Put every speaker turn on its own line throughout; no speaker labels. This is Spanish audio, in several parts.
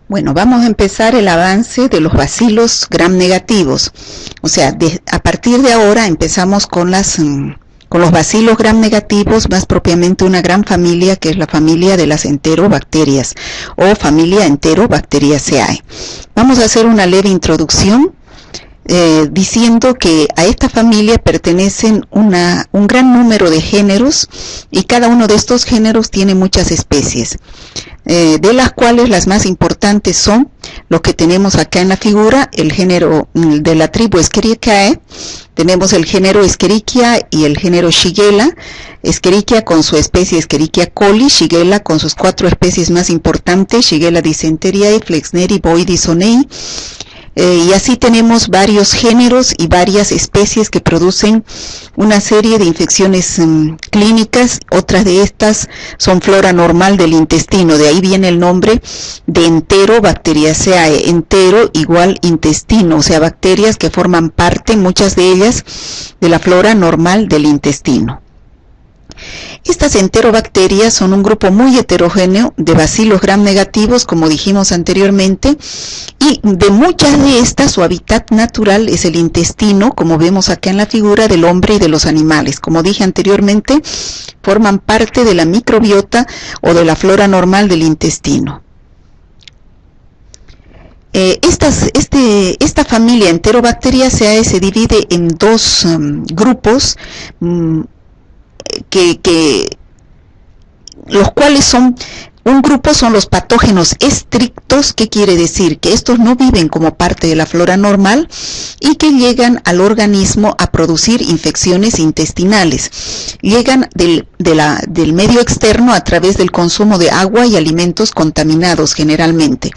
Bueno, vamos a empezar el avance de los bacilos gram negativos. O sea, a partir de ahora empezamos con los bacilos gram negativos, más propiamente una gran familia que es la familia de las enterobacterias o familia Enterobacteriaceae. Vamos a hacer una leve introducción diciendo que a esta familia pertenecen un gran número de géneros y cada uno de estos géneros tiene muchas especies, de las cuales las más importantes son los que tenemos acá en la figura, el género de la tribu Escherichiae. Tenemos el género Escherichia y el género Shigella, Escherichia con su especie Escherichia coli, Shigella con sus 4 especies más importantes, Shigella dysenteriae, Flexneri, Boidisonei. Y así tenemos varios géneros y varias especies que producen una serie de infecciones clínicas. Otras de estas son flora normal del intestino, de ahí viene el nombre de Enterobacteriaceae, entero igual intestino, o sea, bacterias que forman parte, muchas de ellas, de la flora normal del intestino. Estas enterobacterias son un grupo muy heterogéneo de bacilos gram negativos, como dijimos anteriormente, y de muchas de estas su hábitat natural es el intestino, como vemos acá en la figura, del hombre y de los animales. Como dije anteriormente, forman parte de la microbiota o de la flora normal del intestino. Esta familia Enterobacteriaceae se divide en dos grupos, los cuales son, un grupo son los patógenos estrictos, que quiere decir que estos no viven como parte de la flora normal y que llegan al organismo a producir infecciones intestinales. Llegan del medio externo a través del consumo de agua y alimentos contaminados generalmente.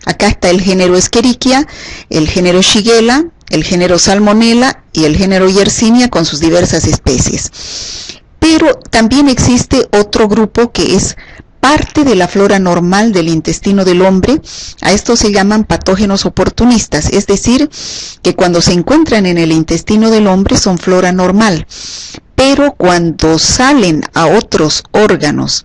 Acá está el género Escherichia, el género Shigella, el género Salmonella y el género Yersinia con sus diversas especies. Pero también existe otro grupo que es parte de la flora normal del intestino del hombre. A estos se llaman patógenos oportunistas, es decir, que cuando se encuentran en el intestino del hombre son flora normal, pero cuando salen a otros órganos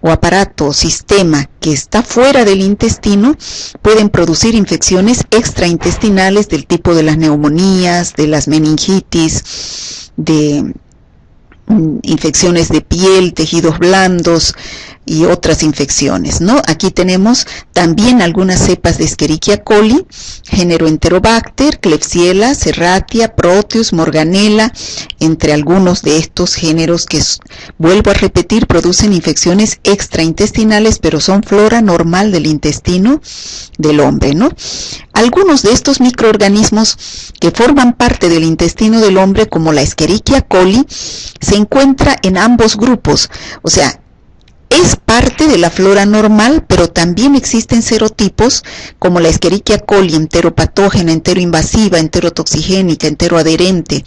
o aparato o sistema que está fuera del intestino, pueden producir infecciones extraintestinales del tipo de las neumonías, de las meningitis, de infecciones de piel, tejidos blandos y otras infecciones, ¿no? Aquí tenemos también algunas cepas de Escherichia coli, género Enterobacter, Klebsiella, Serratia, Proteus, Morganella, entre algunos de estos géneros que, vuelvo a repetir, producen infecciones extraintestinales, pero son flora normal del intestino del hombre, ¿no? Algunos de estos microorganismos que forman parte del intestino del hombre, como la Escherichia coli, se encuentra en ambos grupos, o sea, es parte de la flora normal, pero también existen serotipos como la Escherichia coli, enteropatógena, enteroinvasiva, enterotoxigénica, enteroadherente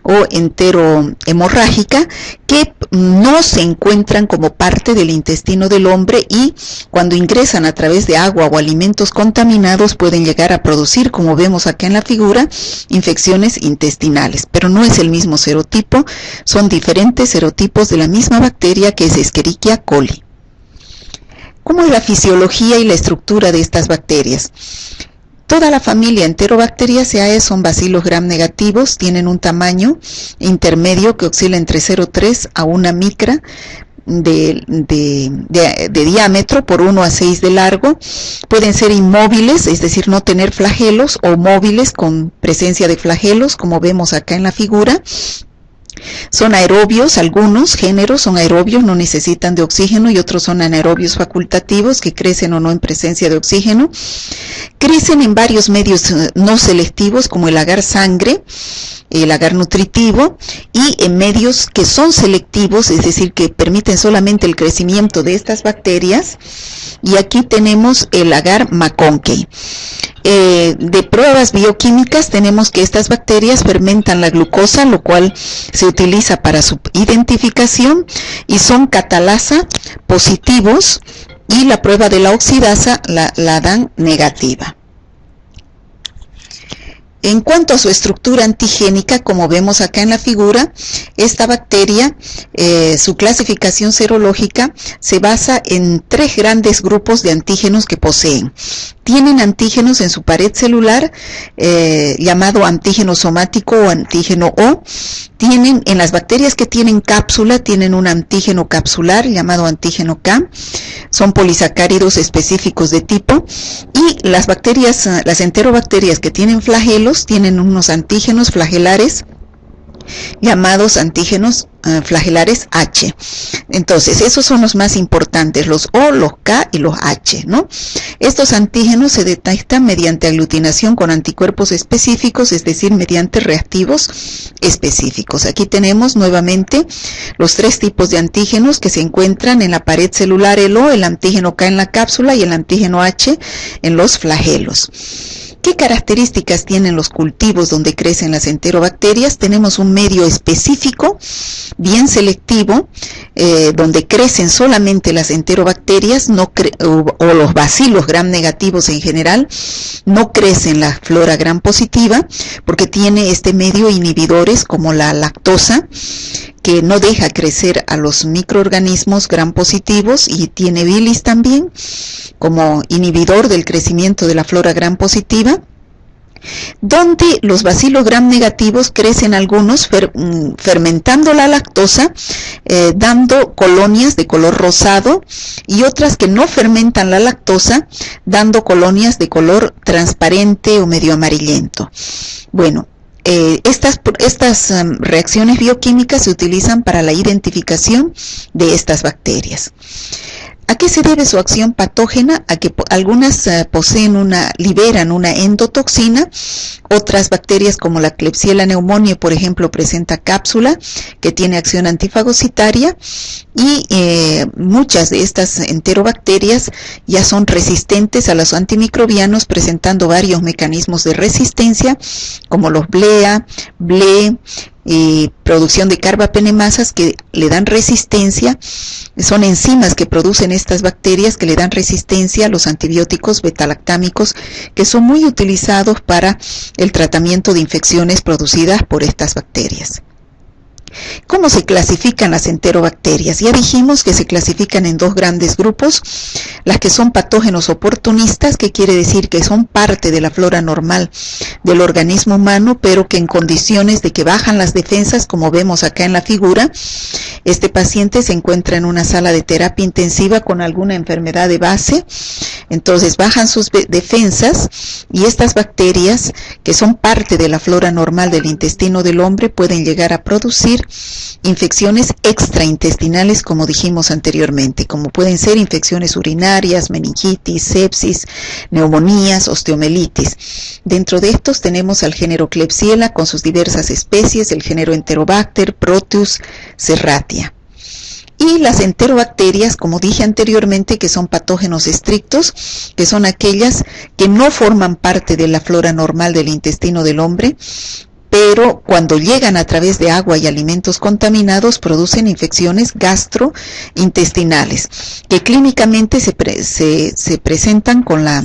o enterohemorrágica, que no se encuentran como parte del intestino del hombre y cuando ingresan a través de agua o alimentos contaminados pueden llegar a producir, como vemos acá en la figura, infecciones intestinales. Pero no es el mismo serotipo, son diferentes serotipos de la misma bacteria que es Escherichia coli. ¿Cómo es la fisiología y la estructura de estas bacterias? Toda la familia Enterobacteriaceae son bacilos gram negativos, tienen un tamaño intermedio que oscila entre 0,3 a 1 micra de diámetro por 1 a 6 de largo. Pueden ser inmóviles, es decir, no tener flagelos, o móviles con presencia de flagelos, como vemos acá en la figura. Son aerobios, algunos géneros son aerobios, no necesitan de oxígeno, y otros son anaerobios facultativos, que crecen o no en presencia de oxígeno. Crecen en varios medios no selectivos, como el agar sangre, el agar nutritivo, y en medios que son selectivos, es decir, que permiten solamente el crecimiento de estas bacterias. Y aquí tenemos el agar McConkey. De pruebas bioquímicas tenemos que estas bacterias fermentan la glucosa, lo cual se utiliza para su identificación, y son catalasa positivos, y la prueba de la oxidasa la dan negativa. En cuanto a su estructura antigénica, como vemos acá en la figura, esta bacteria, su clasificación serológica se basa en 3 grandes grupos de antígenos que poseen. Tienen antígenos en su pared celular, llamado antígeno somático o antígeno O. Tienen, en las bacterias que tienen cápsula, tienen un antígeno capsular llamado antígeno K. Son polisacáridos específicos de tipo. Y las bacterias, las enterobacterias que tienen flagelos, tienen unos antígenos flagelares llamados antígenos flagelares H. Entonces, esos son los más importantes, los O, los K y los H, ¿no? Estos antígenos se detectan mediante aglutinación con anticuerpos específicos, es decir, mediante reactivos específicos. Aquí tenemos nuevamente los 3 tipos de antígenos que se encuentran en la pared celular, el O, el antígeno K en la cápsula y el antígeno H en los flagelos. ¿Qué características tienen los cultivos donde crecen las enterobacterias? Tenemos un medio específico, bien selectivo, donde crecen solamente las enterobacterias o los bacilos gram negativos en general. No crecen la flora gram positiva porque tiene este medio inhibidores como la lactosa, que no deja crecer a los microorganismos gram positivos, y tiene bilis también como inhibidor del crecimiento de la flora gram positiva. Donde los bacilos gram negativos crecen algunos fermentando la lactosa, dando colonias de color rosado, y otras que no fermentan la lactosa, dando colonias de color transparente o medio amarillento. Bueno, estas reacciones bioquímicas se utilizan para la identificación de estas bacterias. ¿A qué se debe su acción patógena? A que algunas liberan una endotoxina, otras bacterias como la Klebsiella pneumoniae, por ejemplo, presenta cápsula que tiene acción antifagocitaria, y muchas de estas enterobacterias ya son resistentes a los antimicrobianos, presentando varios mecanismos de resistencia como los BLEA, BLE, y producción de carbapenemasas que le dan resistencia. Son enzimas que producen estas bacterias que le dan resistencia a los antibióticos betalactámicos, que son muy utilizados para el tratamiento de infecciones producidas por estas bacterias. ¿Cómo se clasifican las enterobacterias? Ya dijimos que se clasifican en 2 grandes grupos: las que son patógenos oportunistas, que quiere decir que son parte de la flora normal del organismo humano, pero que en condiciones de que bajan las defensas, como vemos acá en la figura, este paciente se encuentra en una sala de terapia intensiva con alguna enfermedad de base, entonces bajan sus defensas, y estas bacterias, que son parte de la flora normal del intestino del hombre, pueden llegar a producir infecciones extraintestinales, como dijimos anteriormente, como pueden ser infecciones urinarias, meningitis, sepsis, neumonías, osteomelitis. Dentro de estos tenemos al género Klebsiella con sus diversas especies, el género Enterobacter, Proteus, Serratia. Y las enterobacterias, como dije anteriormente, que son patógenos estrictos, que son aquellas que no forman parte de la flora normal del intestino del hombre, pero cuando llegan a través de agua y alimentos contaminados producen infecciones gastrointestinales, que clínicamente se presentan con la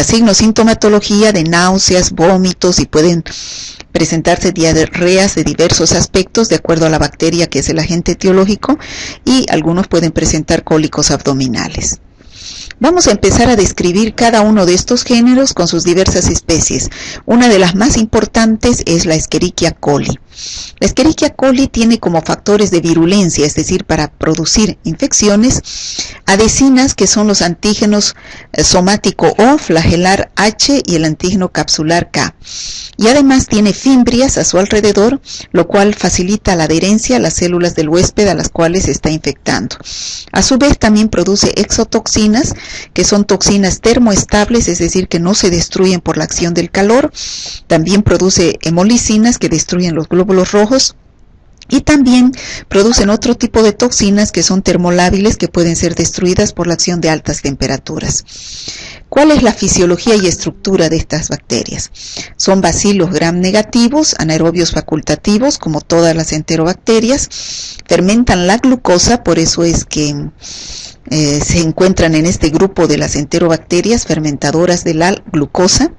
signo-sintomatología de náuseas, vómitos, y pueden presentarse diarreas de diversos aspectos de acuerdo a la bacteria que es el agente etiológico, y algunos pueden presentar cólicos abdominales. Vamos a empezar a describir cada uno de estos géneros con sus diversas especies. Una de las más importantes es la Escherichia coli. La Escherichia coli tiene como factores de virulencia, es decir, para producir infecciones, adhesinas, que son los antígenos somático O, flagelar H y el antígeno capsular K. Y además tiene fimbrias a su alrededor, lo cual facilita la adherencia a las células del huésped a las cuales se está infectando. A su vez también produce exotoxinas, que son toxinas termoestables, es decir, que no se destruyen por la acción del calor. También produce hemolicinas, que destruyen los glóbulos rojos. Y también producen otro tipo de toxinas que son termolábiles, que pueden ser destruidas por la acción de altas temperaturas. ¿Cuál es la fisiología y estructura de estas bacterias? Son bacilos gram negativos, anaerobios facultativos, como todas las enterobacterias. Fermentan la glucosa, por eso es que se encuentran en este grupo de las enterobacterias fermentadoras de la glucosa.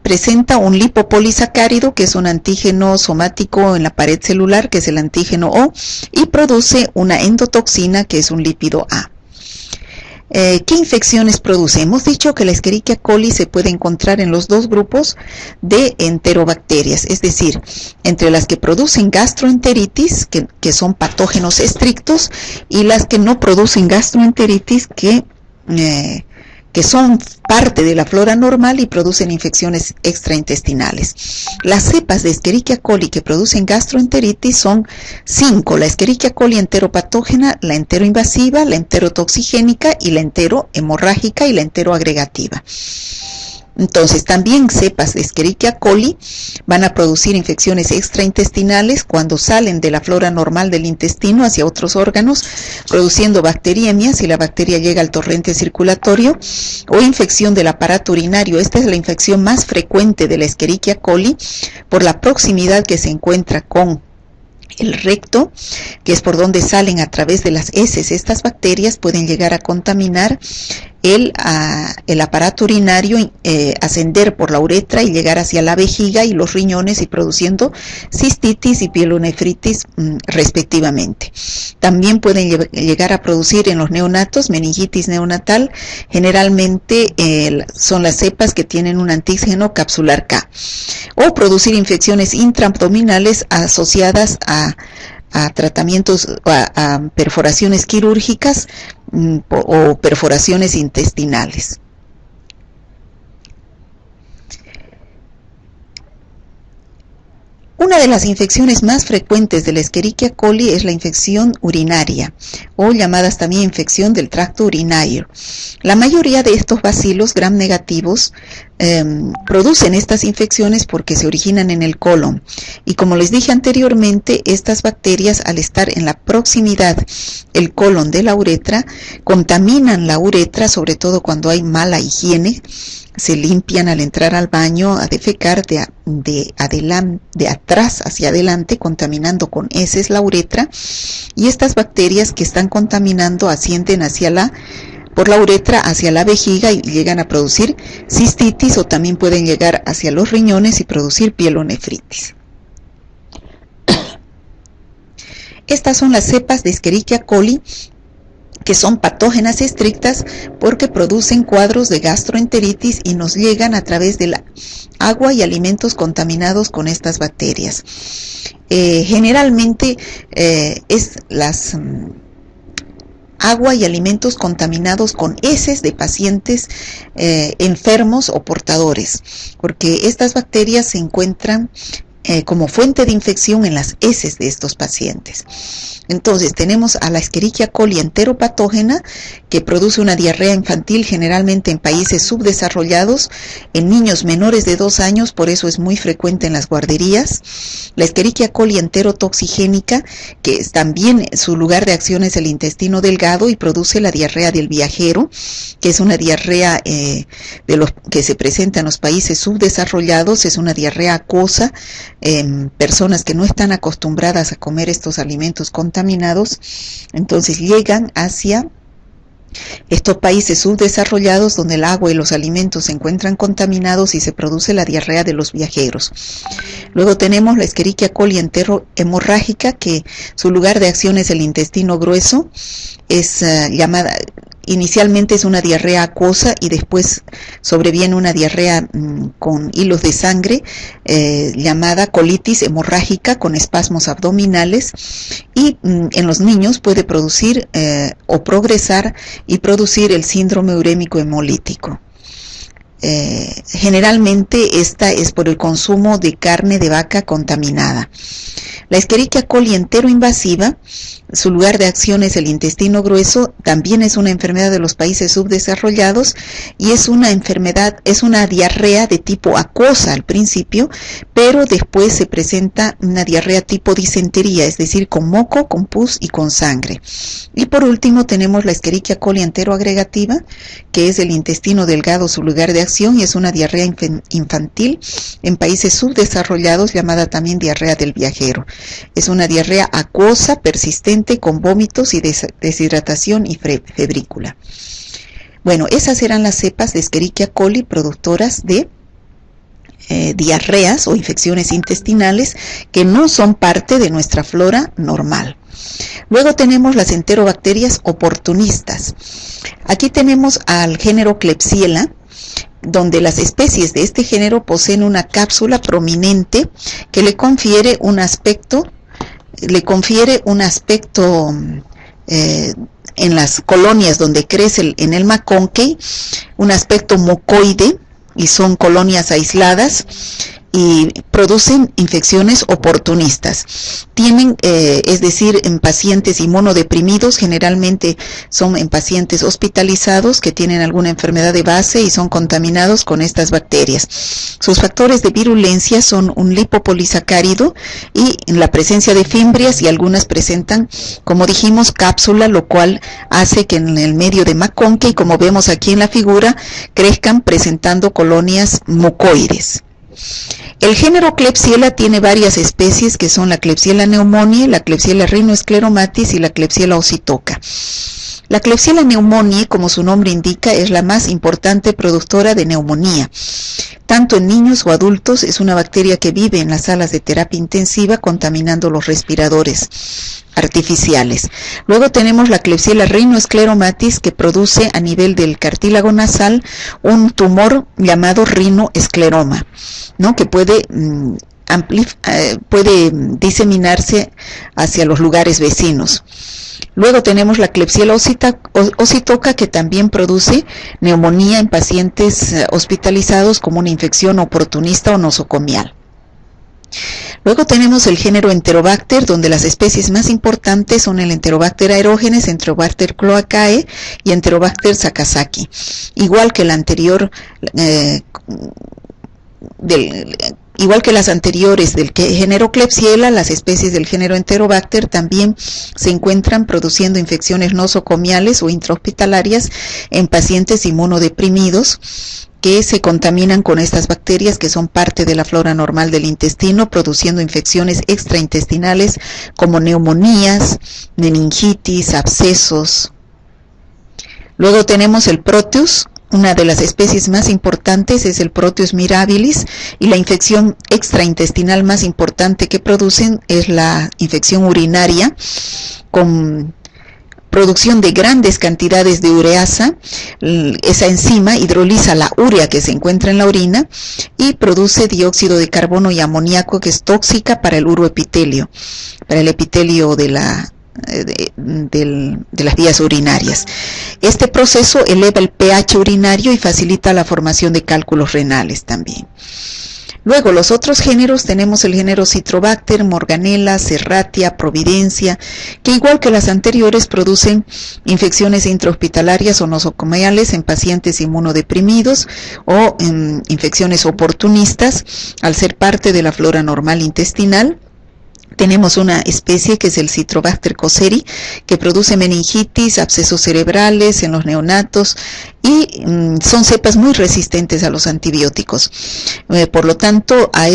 Presenta un lipopolisacárido, que es un antígeno somático en la pared celular, que es el antígeno O, y produce una endotoxina, que es un lípido A. ¿Qué infecciones produce? Hemos dicho que la Escherichia coli se puede encontrar en los dos grupos de enterobacterias, es decir, entre las que producen gastroenteritis, que son patógenos estrictos, y las que no producen gastroenteritis, que son parte de la flora normal y producen infecciones extraintestinales. Las cepas de Escherichia coli que producen gastroenteritis son 5: la Escherichia coli enteropatógena, la enteroinvasiva, la enterotoxigénica y la enterohemorrágica y la enteroagregativa. Entonces, también cepas de Escherichia coli van a producir infecciones extraintestinales cuando salen de la flora normal del intestino hacia otros órganos, produciendo bacteriemia si la bacteria llega al torrente circulatorio, o infección del aparato urinario. Esta es la infección más frecuente de la Escherichia coli por la proximidad que se encuentra con el recto, que es por donde salen a través de las heces. Estas bacterias pueden llegar a contaminar el aparato urinario, ascender por la uretra y llegar hacia la vejiga y los riñones, y produciendo cistitis y pielonefritis respectivamente. También pueden llegar a producir en los neonatos meningitis neonatal. Generalmente son las cepas que tienen un antígeno capsular K, o producir infecciones intraabdominales asociadas a tratamientos, a perforaciones quirúrgicas o perforaciones intestinales. Una de las infecciones más frecuentes de la Escherichia coli es la infección urinaria, o llamadas también infección del tracto urinario. La mayoría de estos bacilos gram negativos producen estas infecciones porque se originan en el colon. Y como les dije anteriormente, estas bacterias, al estar en la proximidad del colon de la uretra, contaminan la uretra, sobre todo cuando hay mala higiene. Se limpian al entrar al baño a defecar de atrás hacia adelante, contaminando con heces la uretra, y estas bacterias que están contaminando ascienden por la uretra hacia la vejiga y llegan a producir cistitis, o también pueden llegar hacia los riñones y producir pielonefritis. Estas son las cepas de Escherichia coli que son patógenas estrictas porque producen cuadros de gastroenteritis y nos llegan a través de la agua y alimentos contaminados con estas bacterias. Generalmente es las agua y alimentos contaminados con heces de pacientes enfermos o portadores, porque estas bacterias se encuentran como fuente de infección en las heces de estos pacientes. Entonces tenemos a la Escherichia coli enteropatógena, que produce una diarrea infantil generalmente en países subdesarrollados, en niños menores de 2 años, por eso es muy frecuente en las guarderías. La Escherichia coli enterotoxigénica, que también su lugar de acción es el intestino delgado y produce la diarrea del viajero, que es una diarrea que se presenta en los países subdesarrollados. Es una diarrea acuosa en personas que no están acostumbradas a comer estos alimentos contaminados. Entonces llegan hacia estos países subdesarrollados donde el agua y los alimentos se encuentran contaminados y se produce la diarrea de los viajeros. Luego tenemos la Escherichia coli enterohemorrágica, que su lugar de acción es el intestino grueso. Es inicialmente es una diarrea acuosa y después sobreviene una diarrea con hilos de sangre llamada colitis hemorrágica con espasmos abdominales, y en los niños puede producir o progresar y producir el síndrome urémico hemolítico. Generalmente esta es por el consumo de carne de vaca contaminada. La Escherichia coli enteroinvasiva, su lugar de acción es el intestino grueso, también es una enfermedad de los países subdesarrollados y es una diarrea de tipo acuosa al principio, pero después se presenta una diarrea tipo disentería, es decir, con moco, con pus y con sangre. Y por último tenemos la Escherichia coli enteroagregativa, que es el intestino delgado su lugar de acción, y es una diarrea infantil en países subdesarrollados llamada también diarrea del viajero. Es una diarrea acuosa, persistente paciente con vómitos y deshidratación y febrícula. Bueno, esas eran las cepas de Escherichia coli productoras de diarreas o infecciones intestinales que no son parte de nuestra flora normal. Luego tenemos las enterobacterias oportunistas. Aquí tenemos al género Klebsiella, donde las especies de este género poseen una cápsula prominente que le confiere un aspecto en las colonias donde crece en el McConkey, un aspecto mucoide, y son colonias aisladas y producen infecciones oportunistas. Tienen, es decir, en pacientes inmunodeprimidos, generalmente son en pacientes hospitalizados que tienen alguna enfermedad de base y son contaminados con estas bacterias. Sus factores de virulencia son un lipopolisacárido y la presencia de fimbrias, y algunas presentan, como dijimos, cápsula, lo cual hace que en el medio de McConkey, como vemos aquí en la figura, crezcan presentando colonias mucoides. El género Klebsiella tiene varias especies que son la Klebsiella pneumoniae, la Klebsiella rhinoschleromatis y la Klebsiella ossitoca. La Klebsiella pneumoniae, como su nombre indica, es la más importante productora de neumonía. Tanto en niños o adultos, es una bacteria que vive en las salas de terapia intensiva contaminando los respiradores artificiales. Luego tenemos la Klebsiella rhinoschleromatis, que produce a nivel del cartílago nasal un tumor llamado rinoescleroma, ¿no? Que puede diseminarse hacia los lugares vecinos. Luego tenemos la Klebsiella ossitoca, que también produce neumonía en pacientes hospitalizados como una infección oportunista o nosocomial. Luego tenemos el género Enterobacter, donde las especies más importantes son el Enterobacter aerogenes, Enterobacter cloacae y Enterobacter sakazaki. Igual que la anterior, igual que las anteriores del género Klebsiella, las especies del género Enterobacter también se encuentran produciendo infecciones nosocomiales o intrahospitalarias en pacientes inmunodeprimidos que se contaminan con estas bacterias que son parte de la flora normal del intestino, produciendo infecciones extraintestinales como neumonías, meningitis, abscesos. Luego tenemos el Proteus. Una de las especies más importantes es el Proteus mirabilis, y la infección extraintestinal más importante que producen es la infección urinaria, con producción de grandes cantidades de ureasa. Esa enzima hidroliza la urea que se encuentra en la orina y produce dióxido de carbono y amoníaco, que es tóxica para el uroepitelio, para el epitelio de las vías urinarias. Este proceso eleva el pH urinario y facilita la formación de cálculos renales también. Luego, los otros géneros, tenemos el género Citrobacter, Morganella, Serratia, Providencia, que igual que las anteriores producen infecciones intrahospitalarias o nosocomiales en pacientes inmunodeprimidos o en infecciones oportunistas, al ser parte de la flora normal intestinal. Tenemos una especie que es el Citrobacter cosseri, que produce meningitis, abscesos cerebrales en los neonatos y son cepas muy resistentes a los antibióticos. Por lo tanto, a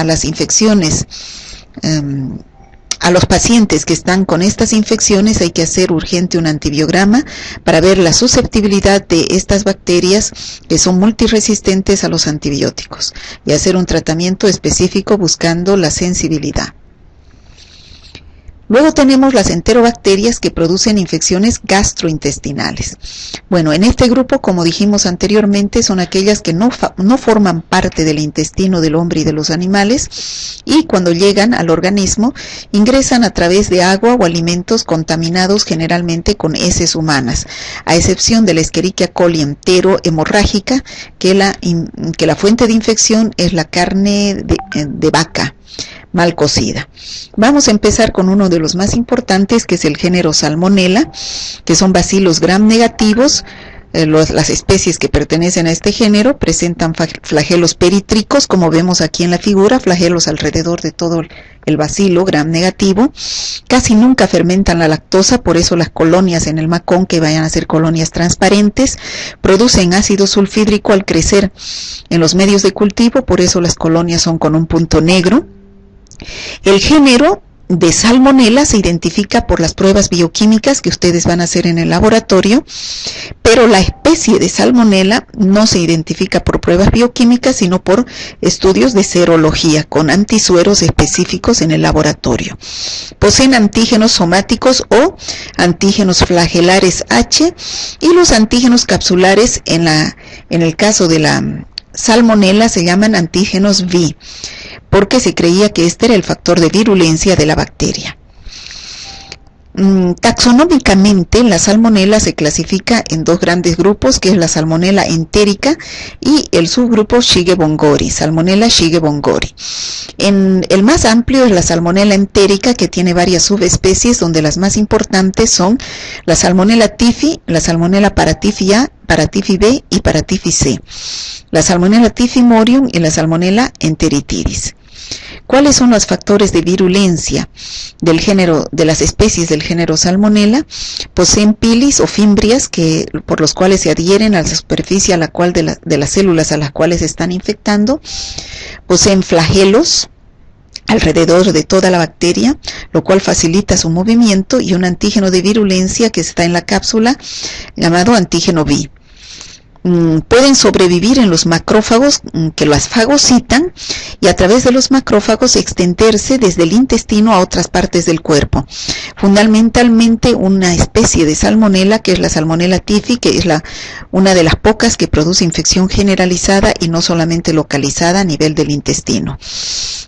las infecciones, a los pacientes que están con estas infecciones hay que hacer urgente un antibiograma para ver la susceptibilidad de estas bacterias que son multiresistentes a los antibióticos y hacer un tratamiento específico buscando la sensibilidad. Luego tenemos las enterobacterias que producen infecciones gastrointestinales. Bueno, en este grupo, como dijimos anteriormente, son aquellas que no forman parte del intestino del hombre y de los animales, y cuando llegan al organismo ingresan a través de agua o alimentos contaminados, generalmente con heces humanas, a excepción de la Escherichia coli hemorrágica, que la fuente de infección es la carne de vaca mal cocida. Vamos a empezar con uno de los más importantes, que es el género Salmonella, que son bacilos gram negativos. Las especies que pertenecen a este género presentan flagelos perítricos, como vemos aquí en la figura, flagelos alrededor de todo el bacilo gram negativo. Casi nunca fermentan la lactosa, por eso las colonias en el macón, que vayan a ser colonias transparentes, producen ácido sulfídrico al crecer en los medios de cultivo, por eso las colonias son con un punto negro. El género de salmonela se identifica por las pruebas bioquímicas que ustedes van a hacer en el laboratorio, pero la especie de salmonela no se identifica por pruebas bioquímicas, sino por estudios de serología con antisueros específicos en el laboratorio. Poseen antígenos somáticos o antígenos flagelares H, y los antígenos capsulares en el caso de la salmonela se llaman antígenos V, porque se creía que este era el factor de virulencia de la bacteria. Taxonómicamente, la salmonela se clasifica en dos grandes grupos, que es la salmonela entérica y el subgrupo Shigella-Bongori, salmonela Shigella-Bongori. El más amplio es la salmonela entérica, que tiene varias subespecies, donde las más importantes son la salmonela typhi, la salmonela paratyphi A, paratyphi B y paratyphi C, la salmonela typhimurium y la salmonela enteritidis. ¿Cuáles son los factores de virulencia del género, de las especies del género Salmonella? Poseen pilis o fimbrias por los cuales se adhieren a la superficie a la cual de las células a las cuales se están infectando. Poseen flagelos alrededor de toda la bacteria, lo cual facilita su movimiento, y un antígeno de virulencia que está en la cápsula llamado antígeno B. Pueden sobrevivir en los macrófagos que las fagocitan, y a través de los macrófagos extenderse desde el intestino a otras partes del cuerpo. Fundamentalmente una especie de salmonela, que es la salmonela typhi, que es una de las pocas que produce infección generalizada y no solamente localizada a nivel del intestino.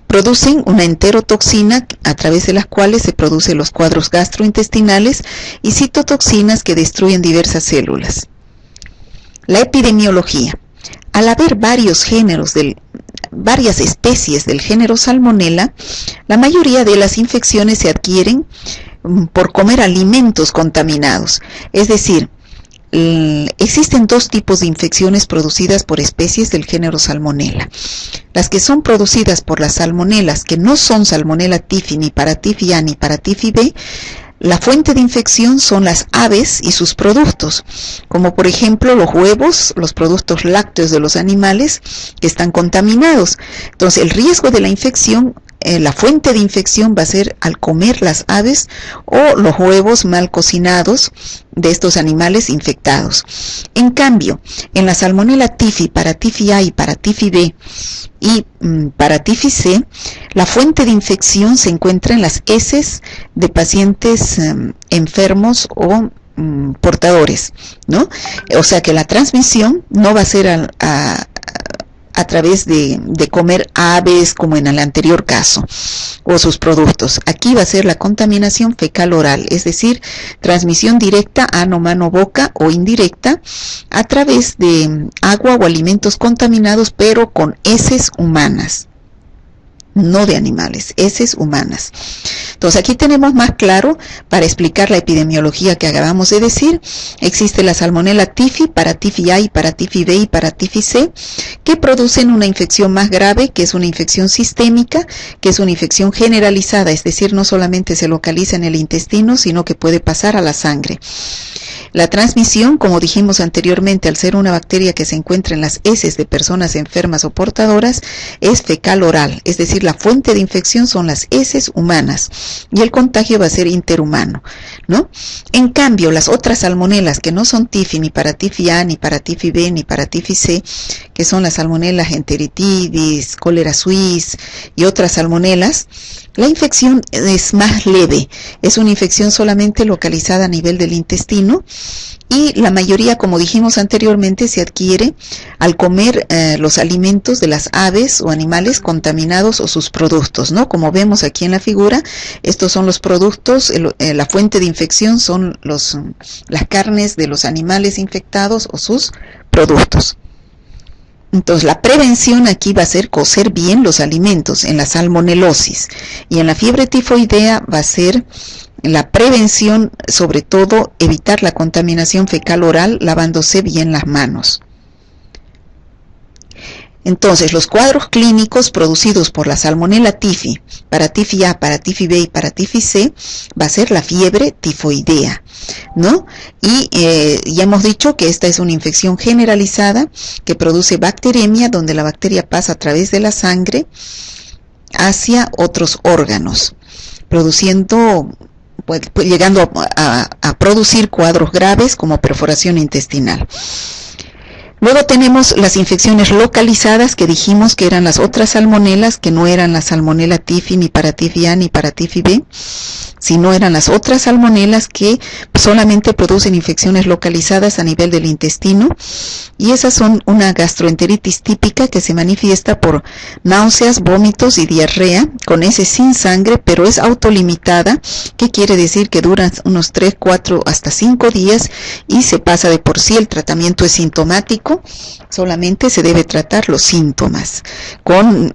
Producen una enterotoxina a través de las cuales se producen los cuadros gastrointestinales y citotoxinas que destruyen diversas células. La epidemiología. Al haber varias especies del género Salmonella, la mayoría de las infecciones se adquieren por comer alimentos contaminados. Es decir, existen dos tipos de infecciones producidas por especies del género Salmonella. Las que son producidas por las salmonelas, que no son Salmonella typhi, ni paratyphi A, ni paratyphi B, la fuente de infección son las aves y sus productos, como por ejemplo los huevos, los productos lácteos de los animales que están contaminados. Entonces el riesgo de la infección, la fuente de infección va a ser al comer las aves o los huevos mal cocinados de estos animales infectados. En cambio, en la salmonella typhi, paratyphi A y paratyphi B y paratyphi C, la fuente de infección se encuentra en las heces de pacientes enfermos o portadores, ¿no? O sea que la transmisión no va a ser a través de comer aves como en el anterior caso o sus productos. Aquí va a ser la contaminación fecal oral, es decir, transmisión directa ano, mano, boca, o indirecta a través de agua o alimentos contaminados, pero con heces humanas, no de animales, heces humanas. Entonces aquí tenemos más claro, para explicar la epidemiología que acabamos de decir, existe la salmonella typhi, paratyphi A y paratyphi B y paratyphi C, que producen una infección más grave, que es una infección sistémica, que es una infección generalizada, es decir, no solamente se localiza en el intestino, sino que puede pasar a la sangre. La transmisión, como dijimos anteriormente, al ser una bacteria que se encuentra en las heces de personas enfermas o portadoras, es fecal oral, es decir, la fuente de infección son las heces humanas y el contagio va a ser interhumano, ¿no? En cambio, las otras salmonelas que no son typhi, ni paratyphi A, ni paratyphi B, ni paratyphi C, que son las salmonelas enteritidis, cólera suis y otras salmonelas, la infección es más leve, es una infección solamente localizada a nivel del intestino, y la mayoría, como dijimos anteriormente, se adquiere al comer los alimentos de las aves o animales contaminados o sus productos, ¿no? Como vemos aquí en la figura, estos son los productos, la fuente de infección son las carnes de los animales infectados o sus productos. Entonces la prevención aquí va a ser cocer bien los alimentos en la salmonelosis, y en la fiebre tifoidea va a ser la prevención, sobre todo evitar la contaminación fecal oral lavándose bien las manos. Entonces, los cuadros clínicos producidos por la salmonella typhi, paratyphi A, paratyphi B y paratyphi C, va a ser la fiebre tifoidea, ¿no? Y ya hemos dicho que esta es una infección generalizada que produce bacteremia, donde la bacteria pasa a través de la sangre hacia otros órganos. produciendo, pues, llegando a producir cuadros graves como perforación intestinal. Luego tenemos las infecciones localizadas, que dijimos que eran las otras salmonelas, que no eran la salmonela typhi, ni paratyphi A, ni paratyphi B, sino eran las otras salmonelas que solamente producen infecciones localizadas a nivel del intestino, y esas son una gastroenteritis típica que se manifiesta por náuseas, vómitos y diarrea, con heces sin sangre, pero es autolimitada, que quiere decir que dura unos 3, 4, hasta 5 días y se pasa de por sí. El tratamiento es sintomático, solamente se debe tratar los síntomas con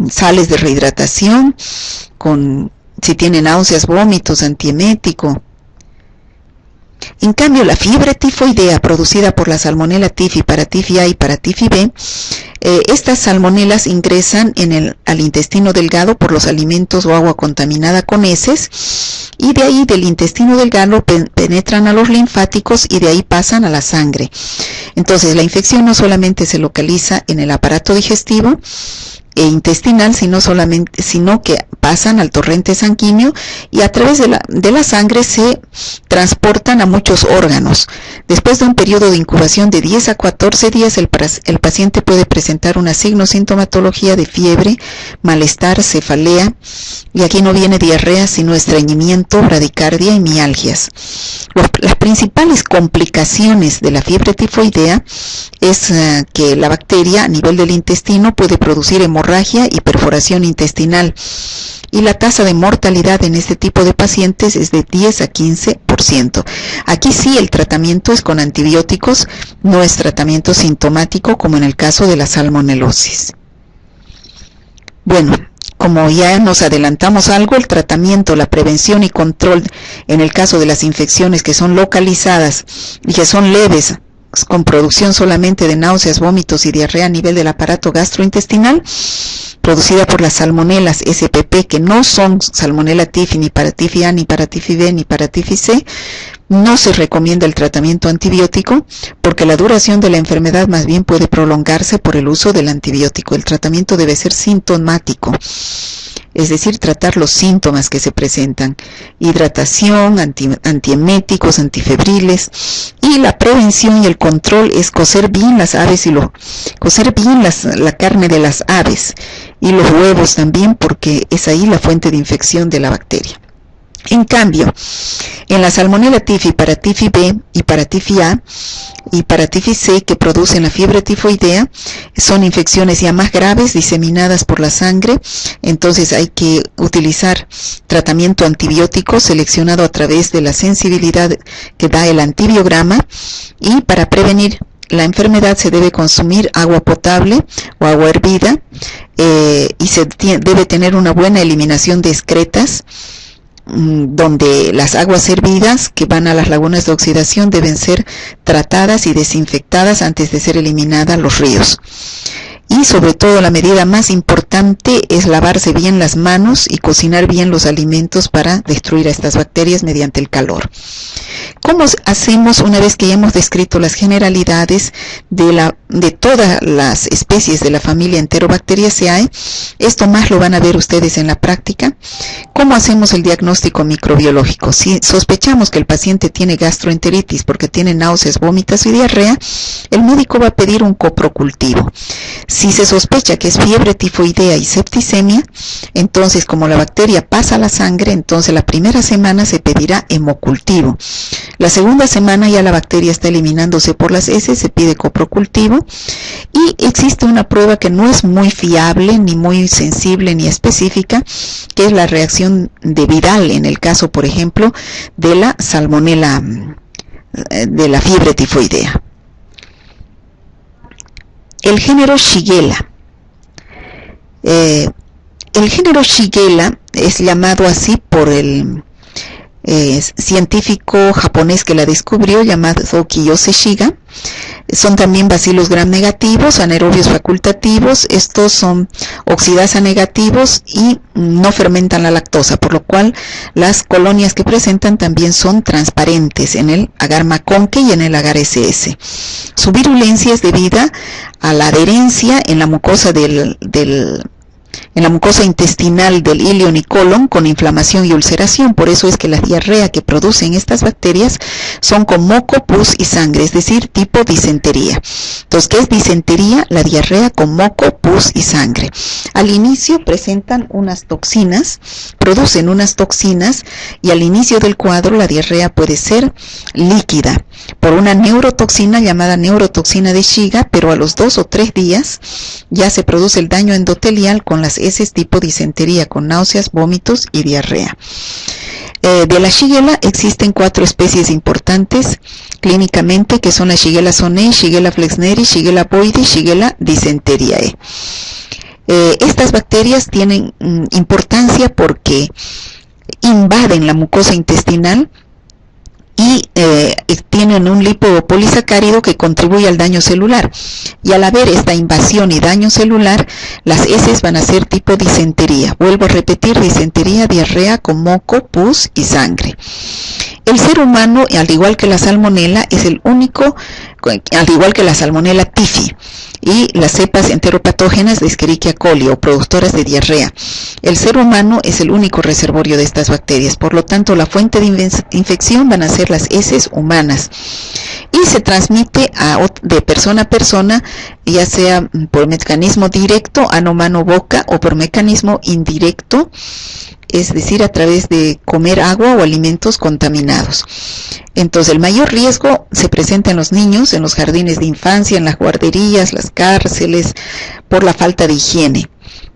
sales de rehidratación, si tiene náuseas, vómitos, antiemético. En cambio, la fiebre tifoidea producida por la salmonela typhi, paratyphi A y paratyphi B, estas salmonelas ingresan al intestino delgado por los alimentos o agua contaminada con heces, y de ahí del intestino delgado penetran a los linfáticos y de ahí pasan a la sangre. Entonces, la infección no solamente se localiza en el aparato digestivo e intestinal, sino que pasan al torrente sanguíneo y a través de la sangre se transportan a muchos órganos. Después de un periodo de incubación de 10 a 14 días, el paciente puede presentar una signo-sintomatología de fiebre, malestar, cefalea, y aquí no viene diarrea, sino estreñimiento, bradicardia y mialgias. Las principales complicaciones de la fiebre tifoidea es que la bacteria a nivel del intestino puede producir hemorragia y perforación intestinal, y la tasa de mortalidad en este tipo de pacientes es de 10 a 15%. Aquí sí el tratamiento es con antibióticos, no es tratamiento sintomático como en el caso de la salmonelosis. Bueno, como ya nos adelantamos algo, el tratamiento, la prevención y control en el caso de las infecciones que son localizadas y que son leves, con producción solamente de náuseas, vómitos y diarrea a nivel del aparato gastrointestinal, producida por las salmonelas SPP, que no son salmonela typhi, ni paratyphi A, ni paratyphi B, ni paratyphi C, no se recomienda el tratamiento antibiótico, porque la duración de la enfermedad más bien puede prolongarse por el uso del antibiótico. El tratamiento debe ser sintomático, es decir, tratar los síntomas que se presentan: hidratación, antieméticos, antifebriles, y la prevención y el control es cocer bien las aves cocer bien la carne de las aves y los huevos también, porque es ahí la fuente de infección de la bacteria. En cambio, en la salmonela typhi, paratyphi B y paratyphi A y paratyphi C, que producen la fiebre tifoidea, son infecciones ya más graves, diseminadas por la sangre. Entonces hay que utilizar tratamiento antibiótico seleccionado a través de la sensibilidad que da el antibiograma, y para prevenir la enfermedad se debe consumir agua potable o agua hervida, y se debe tener una buena eliminación de excretas, donde las aguas hervidas que van a las lagunas de oxidación deben ser tratadas y desinfectadas antes de ser eliminadas los ríos. Y sobre todo, la medida más importante es lavarse bien las manos y cocinar bien los alimentos para destruir a estas bacterias mediante el calor. ¿Cómo hacemos una vez que ya hemos descrito las generalidades de todas las especies de la familia Enterobacteriaceae? Esto más lo van a ver ustedes en la práctica. ¿Cómo hacemos el diagnóstico microbiológico? Si sospechamos que el paciente tiene gastroenteritis porque tiene náuseas, vómitos y diarrea, el médico va a pedir un coprocultivo. Si se sospecha que es fiebre tifoidea y septicemia, entonces como la bacteria pasa a la sangre, entonces la primera semana se pedirá hemocultivo. La segunda semana ya la bacteria está eliminándose por las heces, se pide coprocultivo, y existe una prueba que no es muy fiable, ni muy sensible, ni específica, que es la reacción de Vidal en el caso, por ejemplo, de la salmonela, de la fiebre tifoidea. El género Shigella. El género Shigella es llamado así por el científico japonés que la descubrió, llamado Kiyose Shiga. Son también bacilos gram negativos, anaerobios facultativos. Estos son oxidasa negativos y no fermentan la lactosa, por lo cual las colonias que presentan también son transparentes en el agar maconque y en el agar SS. Su virulencia es debida a la adherencia en la mucosa del en la mucosa intestinal del ilion y colon con inflamación y ulceración. Por eso es que las diarreas que producen estas bacterias son con moco, pus y sangre, es decir, tipo disentería. Entonces, ¿qué es disentería? La diarrea con moco, pus y sangre. Al inicio presentan unas toxinas, producen unas toxinas, y al inicio del cuadro la diarrea puede ser líquida por una neurotoxina llamada neurotoxina de Shiga, pero a los 2 o 3 días ya se produce el daño endotelial con las heces tipo disentería, con náuseas, vómitos y diarrea. De la Shigella existen 4 especies importantes clínicamente, que son la Shigella sonei, Shigella flexneri, Shigella bovidii, Shigella dissenteriae. Estas bacterias tienen importancia porque invaden la mucosa intestinal y tienen un lipopolisacárido que contribuye al daño celular. Y al haber esta invasión y daño celular, las heces van a ser tipo disentería. Vuelvo a repetir, disentería, diarrea con moco, pus y sangre. El ser humano, al igual que la salmonela, es el único, al igual que la salmonela typhi y las cepas enteropatógenas de Escherichia coli o productoras de diarrea, el ser humano es el único reservorio de estas bacterias. Por lo tanto, la fuente de infección van a ser las heces humanas y se transmite de persona a persona, ya sea por mecanismo directo, ano, mano, boca, o por mecanismo indirecto, es decir, a través de comer agua o alimentos contaminados. Entonces, el mayor riesgo se presenta en los niños, en los jardines de infancia, en las guarderías, las cárceles, por la falta de higiene,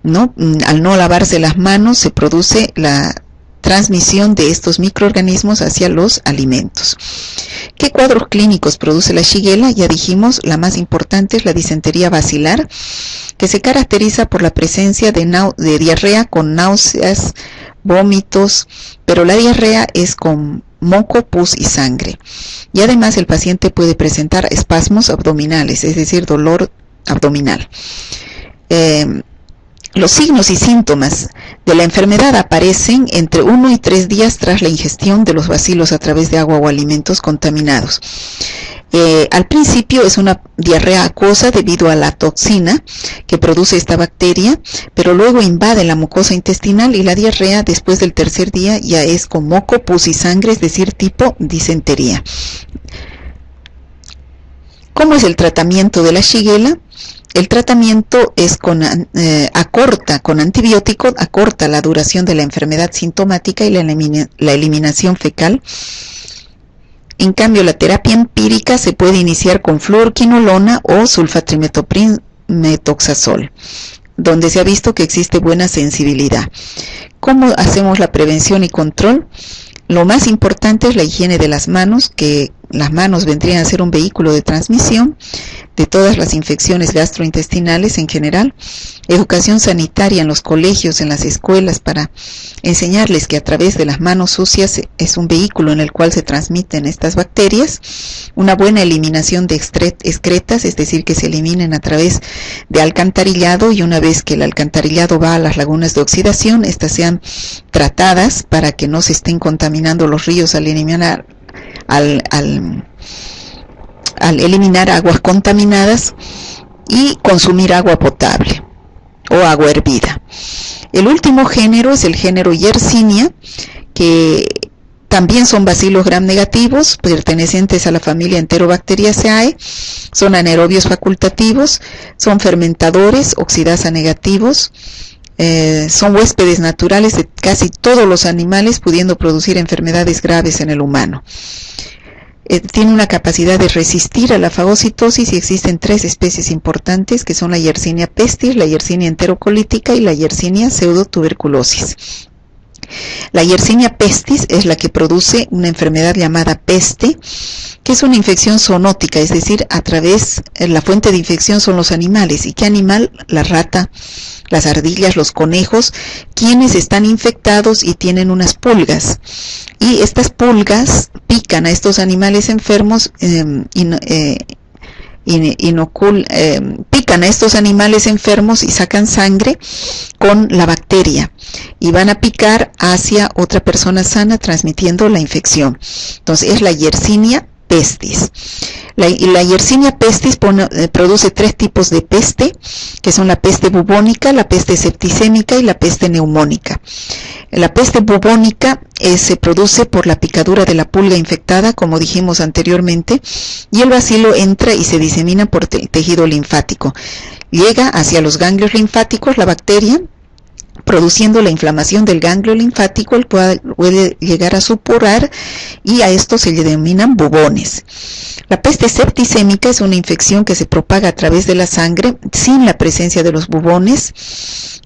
¿no? Al no lavarse las manos se produce la transmisión de estos microorganismos hacia los alimentos. ¿Qué cuadros clínicos produce la Shigella? Ya dijimos, la más importante es la disentería basilar, que se caracteriza por la presencia de diarrea con náuseas, vómitos, pero la diarrea es con moco, pus y sangre. Y además el paciente puede presentar espasmos abdominales, es decir, dolor abdominal. Los signos y síntomas de la enfermedad aparecen entre 1 y 3 días tras la ingestión de los bacilos a través de agua o alimentos contaminados. Al principio es una diarrea acuosa debido a la toxina que produce esta bacteria, pero luego invade la mucosa intestinal y la diarrea después del 3er día ya es con moco, pus y sangre, es decir, tipo disentería. ¿Cómo es el tratamiento de la Shigella? El tratamiento es con antibiótico, acorta la duración de la enfermedad sintomática y la eliminación fecal. En cambio, la terapia empírica se puede iniciar con fluorquinolona o sulfatrimetoxazol, donde se ha visto que existe buena sensibilidad. ¿Cómo hacemos la prevención y control? Lo más importante es la higiene de las manos, que las manos vendrían a ser un vehículo de transmisión de todas las infecciones gastrointestinales en general. Educación sanitaria en los colegios, en las escuelas, para enseñarles que a través de las manos sucias es un vehículo en el cual se transmiten estas bacterias. Una buena eliminación de excretas, es decir, que se eliminen a través de alcantarillado, y una vez que el alcantarillado va a las lagunas de oxidación, estas sean tratadas para que no se estén contaminando los ríos al eliminar aguas contaminadas, y consumir agua potable o agua hervida. El último género es el género Yersinia, que también son bacilos gram negativos, pertenecientes a la familia Enterobacteriaceae, son anaerobios facultativos, son fermentadores, oxidasa negativos, son huéspedes naturales de casi todos los animales, pudiendo producir enfermedades graves en el humano. Tiene una capacidad de resistir a la fagocitosis, y existen 3 especies importantes, que son la Yersinia pestis, la Yersinia enterocolítica y la Yersinia pseudotuberculosis. La Yersinia pestis es la que produce una enfermedad llamada peste, que es una infección zoonótica, es decir, la fuente de infección son los animales. ¿Y qué animal? La rata, las ardillas, los conejos, quienes están infectados y tienen unas pulgas. Y estas pulgas pican a estos animales enfermos, pican a estos animales enfermos y sacan sangre con la bacteria, y van a picar hacia otra persona sana, transmitiendo la infección. Entonces es la Yersinia pestis. La Yersinia pestis produce 3 tipos de peste, que son la peste bubónica, la peste septicémica y la peste neumónica. La peste bubónica se produce por la picadura de la pulga infectada, como dijimos anteriormente, y el bacilo entra y se disemina por el tejido linfático. Llega hacia los ganglios linfáticos la bacteria, produciendo la inflamación del ganglio linfático, el cual puede llegar a supurar, y a esto se le denominan bubones. La peste septicémica es una infección que se propaga a través de la sangre sin la presencia de los bubones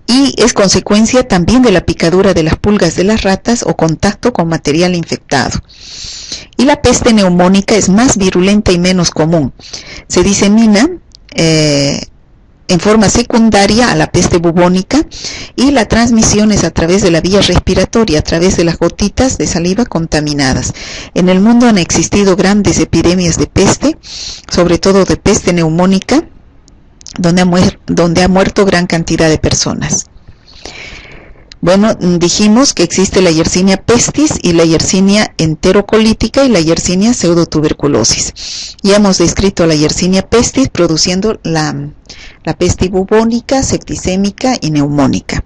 y es consecuencia también de la picadura de las pulgas de las ratas o contacto con material infectado. Y la peste neumónica es más virulenta y menos común. Se disemina en forma secundaria a la peste bubónica y la transmisión es a través de la vía respiratoria, a través de las gotitas de saliva contaminadas. En el mundo han existido grandes epidemias de peste, sobre todo de peste neumónica, donde ha muerto gran cantidad de personas. Bueno, dijimos que existe la Yersinia pestis y la Yersinia enterocolítica y la Yersinia pseudotuberculosis. Ya hemos descrito la Yersinia pestis produciendo la peste bubónica, septicémica y neumónica.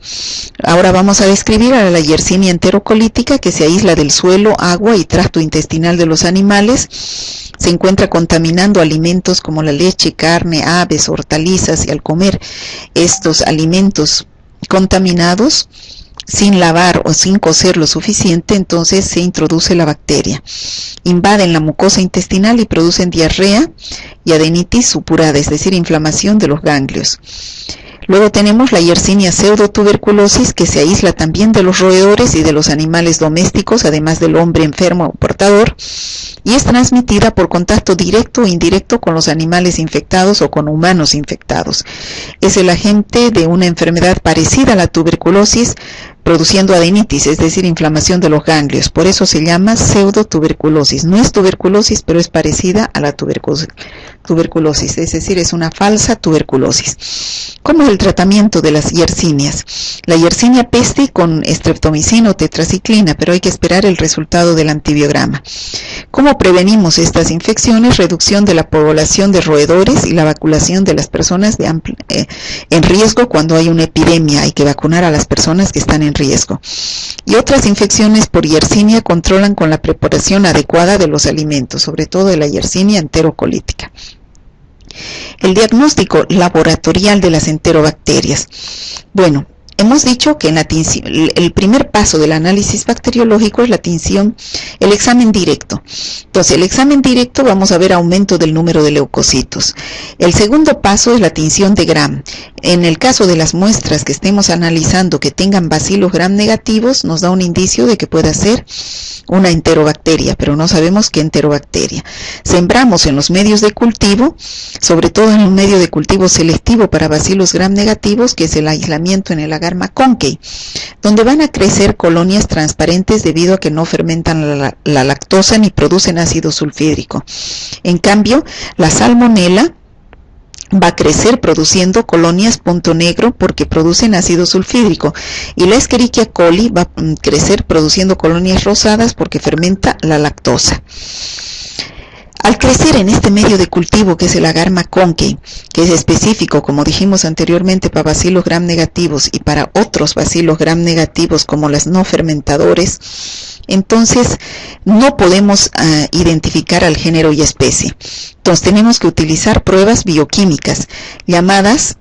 Ahora vamos a describir a la Yersinia enterocolítica, que se aísla del suelo, agua y tracto intestinal de los animales. Se encuentra contaminando alimentos como la leche, carne, aves, hortalizas, y al comer estos alimentos contaminados sin lavar o sin cocer lo suficiente, entonces se introduce la bacteria. Invaden la mucosa intestinal y producen diarrea y adenitis supurada, es decir, inflamación de los ganglios. Luego tenemos la Yersinia pseudotuberculosis, que se aísla también de los roedores y de los animales domésticos, además del hombre enfermo o portador, y es transmitida por contacto directo o indirecto con los animales infectados o con humanos infectados. Es el agente de una enfermedad parecida a la tuberculosis, produciendo adenitis, es decir, inflamación de los ganglios. Por eso se llama pseudotuberculosis. No es tuberculosis, pero es parecida a la tuberculosis, es decir, es una falsa tuberculosis. ¿Cómo es el tratamiento de las yersinias? La Yersinia pestis con streptomicina o tetraciclina, pero hay que esperar el resultado del antibiograma. ¿Cómo prevenimos estas infecciones? Reducción de la población de roedores y la vacunación de las personas en riesgo cuando hay una epidemia. Hay que vacunar a las personas que están en riesgo. Y otras infecciones por Yersinia controlan con la preparación adecuada de los alimentos, sobre todo de la Yersinia enterocolítica. El diagnóstico laboratorial de las enterobacterias. Bueno, hemos dicho que el primer paso del análisis bacteriológico es la tinción, el examen directo. Entonces, el examen directo vamos a ver aumento del número de leucocitos. El segundo paso es la tinción de Gram. En el caso de las muestras que estemos analizando que tengan bacilos Gram negativos, nos da un indicio de que pueda ser una enterobacteria, pero no sabemos qué enterobacteria. Sembramos en los medios de cultivo, sobre todo en un medio de cultivo selectivo para bacilos Gram negativos, que es el aislamiento en el agar McConkey, donde van a crecer colonias transparentes debido a que no fermentan la lactosa ni producen ácido sulfídrico. En cambio, la salmonela va a crecer produciendo colonias punto negro porque producen ácido sulfídrico, y la Escherichia coli va a crecer produciendo colonias rosadas porque fermenta la lactosa. Al crecer en este medio de cultivo, que es el agar McConkey, que es específico, como dijimos anteriormente, para bacilos Gram negativos y para otros bacilos Gram negativos como las no fermentadores, entonces no podemos identificar al género y especie. Entonces tenemos que utilizar pruebas bioquímicas llamadas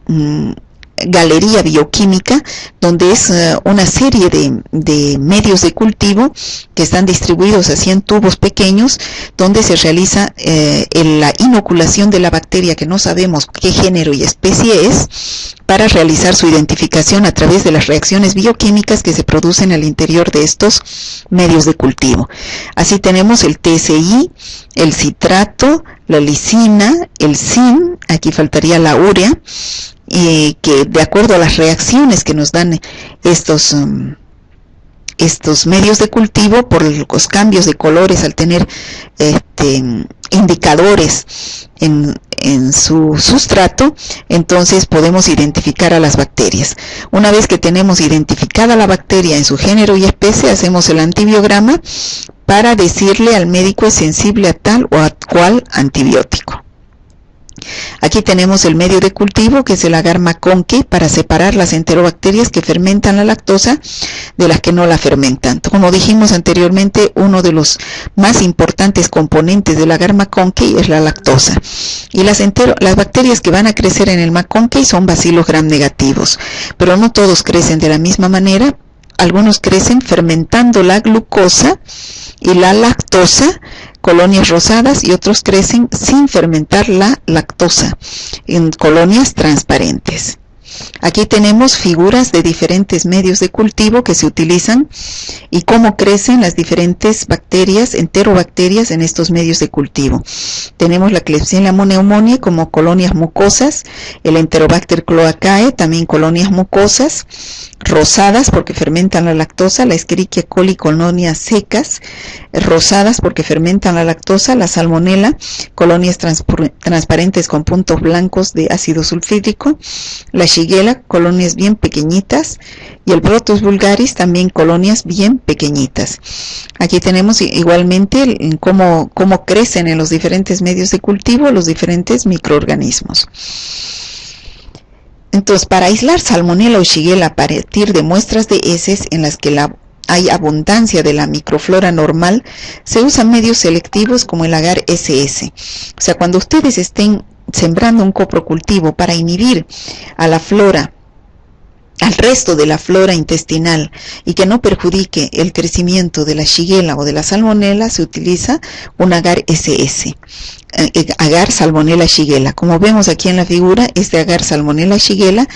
galería bioquímica, donde es una serie de medios de cultivo que están distribuidos así en tubos pequeños, donde se realiza la inoculación de la bacteria, que no sabemos qué género y especie es, para realizar su identificación a través de las reacciones bioquímicas que se producen al interior de estos medios de cultivo. Así tenemos el TSI, el citrato, la lisina, el zinc, aquí faltaría la urea, que de acuerdo a las reacciones que nos dan estos medios de cultivo, por los cambios de colores al tener indicadores en en su sustrato, entonces podemos identificar a las bacterias. Una vez que tenemos identificada la bacteria en su género y especie, hacemos el antibiograma para decirle al médico es sensible a tal o a cual antibiótico. Aquí tenemos el medio de cultivo, que es el agar McConkey, para separar las enterobacterias que fermentan la lactosa de las que no la fermentan. Como dijimos anteriormente, uno de los más importantes componentes del agar McConkey es la lactosa. Y las bacterias que van a crecer en el McConkey son bacilos gram negativos, pero no todos crecen de la misma manera. Algunos crecen fermentando la glucosa y la lactosa, colonias rosadas, y otros crecen sin fermentar la lactosa, en colonias transparentes. Aquí tenemos figuras de diferentes medios de cultivo que se utilizan y cómo crecen las diferentes bacterias, enterobacterias, en estos medios de cultivo. Tenemos la Klebsiella pneumoniae como colonias mucosas, el Enterobacter cloacae, también colonias mucosas, rosadas porque fermentan la lactosa, la Escherichia coli colonias secas, rosadas porque fermentan la lactosa, la Salmonella, colonias transparentes con puntos blancos de ácido sulfídrico, la Shigella, colonias bien pequeñitas, y el Proteus vulgaris, también colonias bien pequeñitas. Aquí tenemos igualmente cómo crecen en los diferentes medios de cultivo los diferentes microorganismos. Entonces, para aislar Salmonella o Shigella a partir de muestras de heces en las que hay abundancia de la microflora normal, se usan medios selectivos como el agar SS. O sea, cuando ustedes estén sembrando un coprocultivo para inhibir a la flora, al resto de la flora intestinal, y que no perjudique el crecimiento de la Shigella o de la Salmonella, se utiliza un agar SS, agar Salmonella Shigella. Como vemos aquí en la figura, este agar Salmonella Shigella,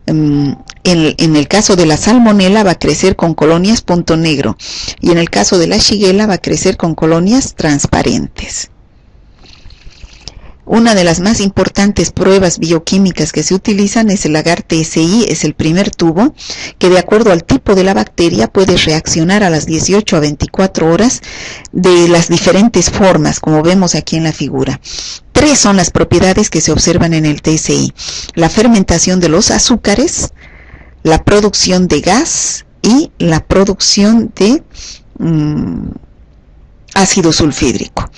en el caso de la Salmonella va a crecer con colonias punto negro, y en el caso de la Shigella va a crecer con colonias transparentes. Una de las más importantes pruebas bioquímicas que se utilizan es el agar TSI, es el primer tubo, que de acuerdo al tipo de la bacteria puede reaccionar a las 18 a 24 horas de las diferentes formas, como vemos aquí en la figura. Tres son las propiedades que se observan en el TSI: la fermentación de los azúcares, la producción de gas y la producción de ácido sulfídrico.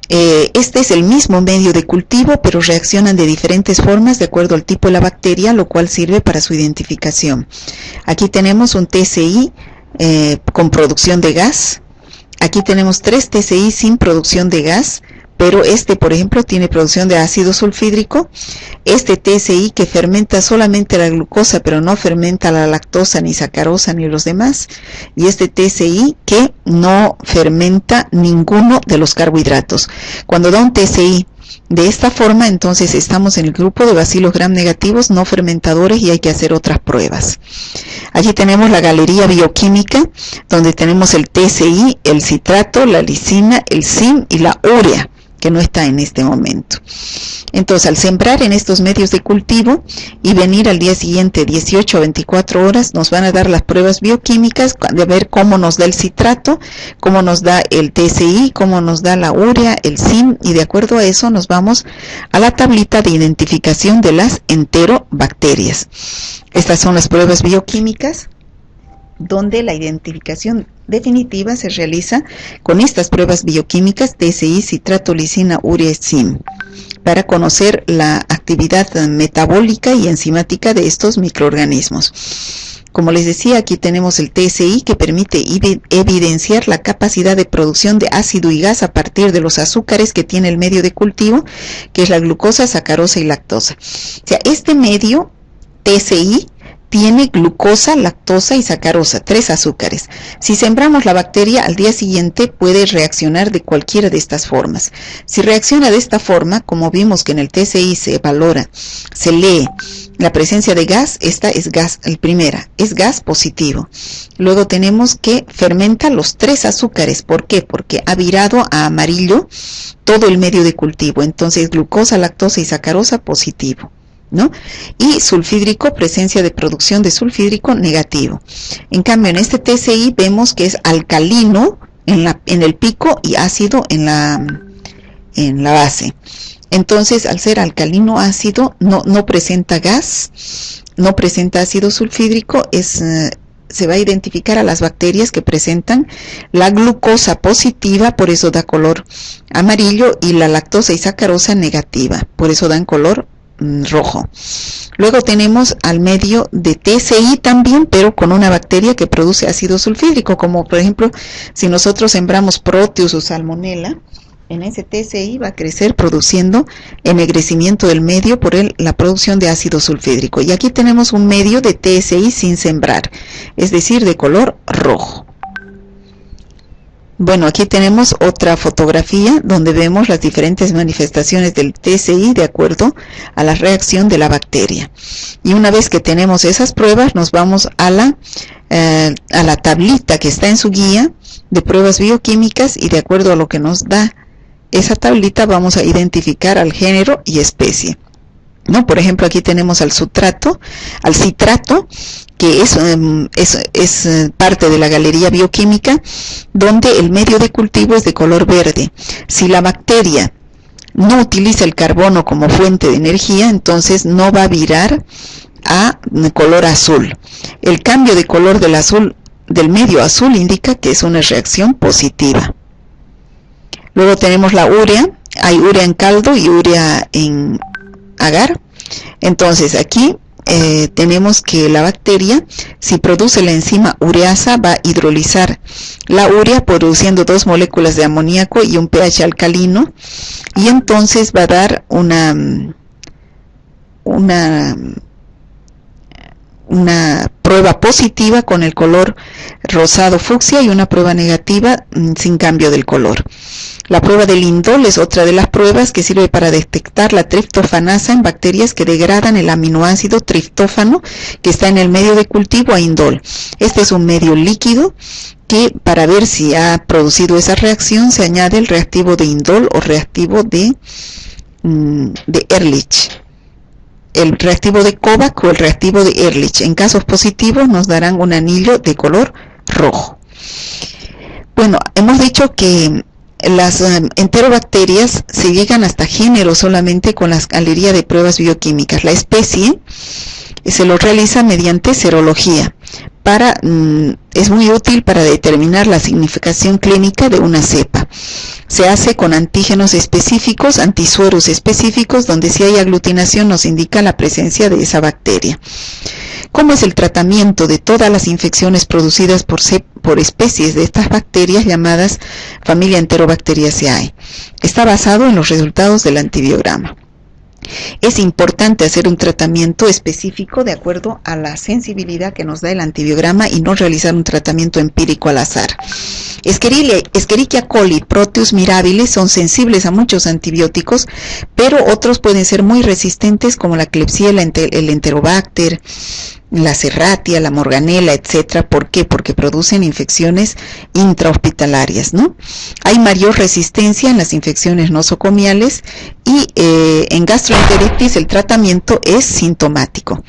Este es el mismo medio de cultivo, pero reaccionan de diferentes formas de acuerdo al tipo de la bacteria, lo cual sirve para su identificación. Aquí tenemos un TSI con producción de gas. Aquí tenemos 3 TSI sin producción de gas, pero este, por ejemplo, tiene producción de ácido sulfídrico. Este TSI que fermenta solamente la glucosa, pero no fermenta la lactosa, ni sacarosa, ni los demás. Y este TSI que no fermenta ninguno de los carbohidratos. Cuando da un TSI de esta forma, entonces estamos en el grupo de bacilos gram negativos no fermentadores y hay que hacer otras pruebas. Allí tenemos la galería bioquímica, donde tenemos el TSI, el citrato, la lisina, el SIM y la urea, que no está en este momento. Entonces, al sembrar en estos medios de cultivo y venir al día siguiente 18 a 24 horas, nos van a dar las pruebas bioquímicas de ver cómo nos da el citrato, cómo nos da el TSI, cómo nos da la urea, el SIM, y de acuerdo a eso nos vamos a la tablita de identificación de las enterobacterias. Estas son las pruebas bioquímicas, donde la identificación definitiva se realiza con estas pruebas bioquímicas TSI, citrato, lisina, urea, SIM, para conocer la actividad metabólica y enzimática de estos microorganismos. Como les decía, aquí tenemos el TSI, que permite evidenciar la capacidad de producción de ácido y gas a partir de los azúcares que tiene el medio de cultivo, que es la glucosa, sacarosa y lactosa. O sea, este medio TSI tiene glucosa, lactosa y sacarosa, 3 azúcares. Si sembramos la bacteria, al día siguiente puede reaccionar de cualquiera de estas formas. Si reacciona de esta forma, como vimos que en el TSI se valora, se lee la presencia de gas, esta es gas, la primera, es gas positivo. Luego tenemos que fermenta los 3 azúcares. ¿Por qué? Porque ha virado a amarillo todo el medio de cultivo. Entonces, glucosa, lactosa y sacarosa positivo, ¿no? Y sulfídrico, presencia de producción de sulfídrico negativo. En cambio, en este TSI vemos que es alcalino en el pico y ácido en la base. Entonces, al ser alcalino ácido, no presenta gas, no presenta ácido sulfídrico, se va a identificar a las bacterias que presentan la glucosa positiva, por eso da color amarillo, y la lactosa y sacarosa negativa, por eso dan color rojo. Luego tenemos al medio de TSI también, pero con una bacteria que produce ácido sulfídrico, como por ejemplo, si nosotros sembramos Proteus o Salmonella, en ese TSI va a crecer produciendo ennegrecimiento del medio por la producción de ácido sulfídrico. Y aquí tenemos un medio de TSI sin sembrar, es decir, de color rojo. Bueno, aquí tenemos otra fotografía donde vemos las diferentes manifestaciones del TSI de acuerdo a la reacción de la bacteria. Y una vez que tenemos esas pruebas, nos vamos a la tablita que está en su guía de pruebas bioquímicas, y de acuerdo a lo que nos da esa tablita vamos a identificar al género y especie. ¿No? Por ejemplo, aquí tenemos al citrato, que es parte de la galería bioquímica, donde el medio de cultivo es de color verde. Si la bacteria no utiliza el carbono como fuente de energía, entonces no va a virar a color azul. El cambio de color del medio azul indica que es una reacción positiva. Luego tenemos la urea, hay urea en caldo y urea en agar. Entonces aquí tenemos que la bacteria, si produce la enzima ureasa, va a hidrolizar la urea produciendo 2 moléculas de amoníaco y un pH alcalino, y entonces va a dar una prueba positiva con el color rosado fucsia y una prueba negativa sin cambio del color. La prueba del indol es otra de las pruebas que sirve para detectar la triptofanasa en bacterias que degradan el aminoácido triptófano que está en el medio de cultivo a indol. Este es un medio líquido que, para ver si ha producido esa reacción, se añade el reactivo de indol o reactivo de Ehrlich. El reactivo de Kovac o el reactivo de Ehrlich. En casos positivos nos darán un anillo de color rojo. Bueno, hemos dicho que las enterobacterias se llegan hasta género solamente con la galería de pruebas bioquímicas. La especie se lo realiza mediante serología. Es muy útil para determinar la significación clínica de una cepa. Se hace con antígenos específicos, antisueros específicos, donde si hay aglutinación nos indica la presencia de esa bacteria. ¿Cómo es el tratamiento de todas las infecciones producidas por especies de estas bacterias llamadas familia Enterobacteriaceae? Está basado en los resultados del antibiograma. Es importante hacer un tratamiento específico de acuerdo a la sensibilidad que nos da el antibiograma y no realizar un tratamiento empírico al azar. Escherichia coli, Proteus mirabilis son sensibles a muchos antibióticos, pero otros pueden ser muy resistentes, como la Klebsiella, el Enterobacter, la Serratia, la Morganella, etcétera. ¿Por qué? Porque producen infecciones intrahospitalarias, ¿no? Hay mayor resistencia en las infecciones nosocomiales y en gastroenteritis el tratamiento es sintomático.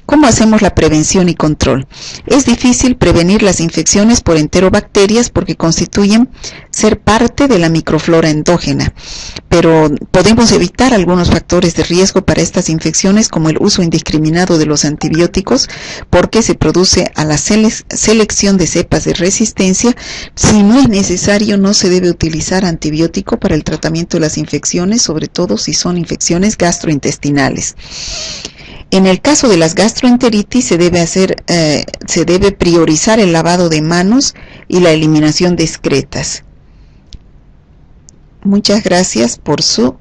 ¿Cómo hacemos la prevención y control? Es difícil prevenir las infecciones por enterobacterias porque constituyen ser parte de la microflora endógena, pero podemos evitar algunos factores de riesgo para estas infecciones, como el uso indiscriminado de los antibióticos, porque se produce a la selección de cepas de resistencia. Si no es necesario, no se debe utilizar antibiótico para el tratamiento de las infecciones, sobre todo si son infecciones gastrointestinales. En el caso de las gastroenteritis se debe priorizar el lavado de manos y la eliminación de excretas. Muchas gracias por su